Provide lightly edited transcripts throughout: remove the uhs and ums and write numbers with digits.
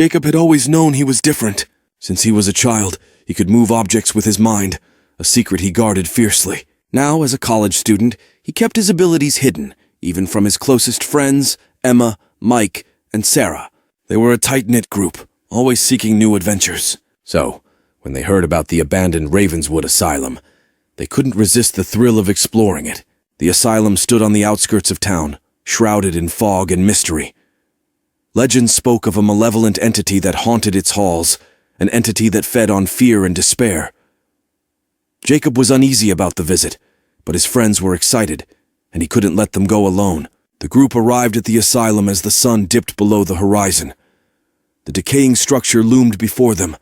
Jacob had always known he was different. Since he was a child, he could move objects with his mind, a secret he guarded fiercely. Now, as a college student, he kept his abilities hidden, even from his closest friends, Emma, Mike, and Sarah. They were a tight-knit group, always seeking new adventures. So, when they heard about the abandoned Ravenswood Asylum, they couldn't resist the thrill of exploring it. The asylum stood on the outskirts of town, shrouded in fog and mystery. Legends spoke of a malevolent entity that haunted its halls, an entity that fed on fear and despair. Jacob was uneasy about the visit, but his friends were excited, and he couldn't let them go alone. The group arrived at the asylum as the sun dipped below the horizon. The decaying structure loomed before them,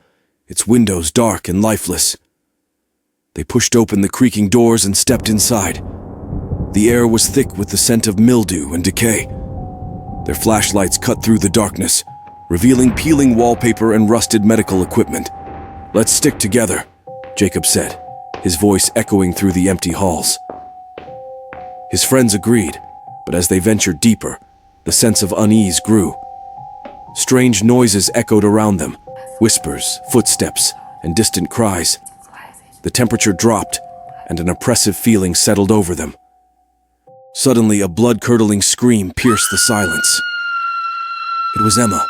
its windows dark and lifeless. They pushed open the creaking doors and stepped inside. The air was thick with the scent of mildew and decay. Their flashlights cut through the darkness, revealing peeling wallpaper and rusted medical equipment. "Let's stick together," Jacob said, his voice echoing through the empty halls. His friends agreed, but as they ventured deeper, the sense of unease grew. Strange noises echoed around them, whispers, footsteps, and distant cries. The temperature dropped, and an oppressive feeling settled over them. Suddenly, a blood-curdling scream pierced the silence. It was Emma.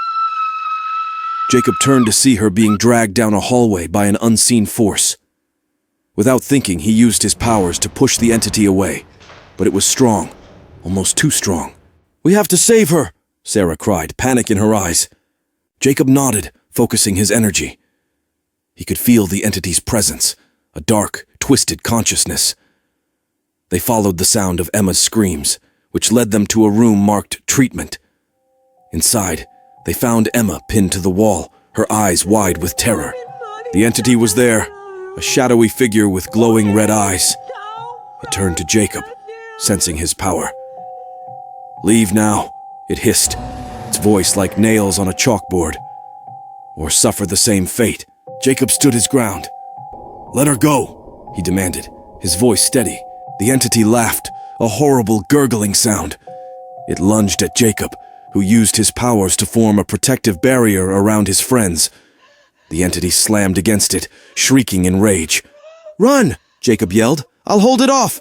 Jacob turned to see her being dragged down a hallway by an unseen force. Without thinking, he used his powers to push the entity away, but it was strong, almost too strong. "We have to save her!" Sarah cried, panic in her eyes. Jacob nodded, focusing his energy. He could feel the entity's presence, a dark, twisted consciousness. They followed the sound of Emma's screams, which led them to a room marked treatment. Inside, they found Emma pinned to the wall, her eyes wide with terror. The entity was there, a shadowy figure with glowing red eyes. It turned to Jacob, sensing his power. "Leave now," it hissed, its voice like nails on a chalkboard. "Or suffer the same fate." Jacob stood his ground. "Let her go," he demanded, his voice steady. The entity laughed, a horrible gurgling sound. It lunged at Jacob, who used his powers to form a protective barrier around his friends. The entity slammed against it, shrieking in rage. "Run!" Jacob yelled. "I'll hold it off!"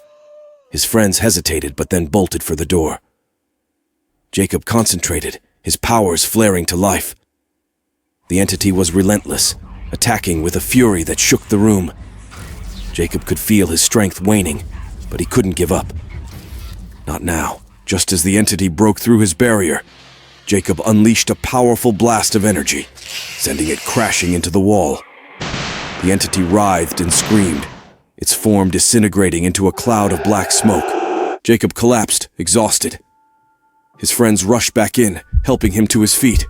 His friends hesitated, but then bolted for the door. Jacob concentrated, his powers flaring to life. The entity was relentless, attacking with a fury that shook the room. Jacob could feel his strength waning, but he couldn't give up. Not now. Just as the entity broke through his barrier, Jacob unleashed a powerful blast of energy, sending it crashing into the wall. The entity writhed and screamed, its form disintegrating into a cloud of black smoke. Jacob collapsed, exhausted. His friends rushed back in, helping him to his feet.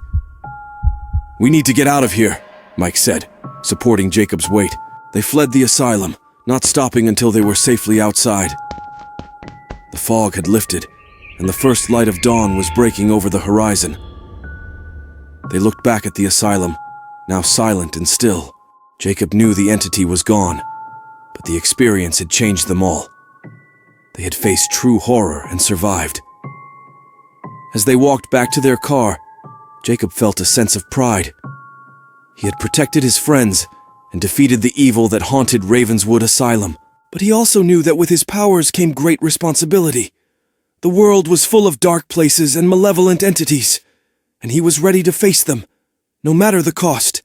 "We need to get out of here," Mike said, supporting Jacob's weight. They fled the asylum, not stopping until they were safely outside. The fog had lifted, and the first light of dawn was breaking over the horizon. They looked back at the asylum, now silent and still. Jacob knew the entity was gone, but the experience had changed them all. They had faced true horror and survived. As they walked back to their car, Jacob felt a sense of pride. He had protected his friends and defeated the evil that haunted Ravenswood Asylum. But he also knew that with his powers came great responsibility. The world was full of dark places and malevolent entities, and he was ready to face them, no matter the cost.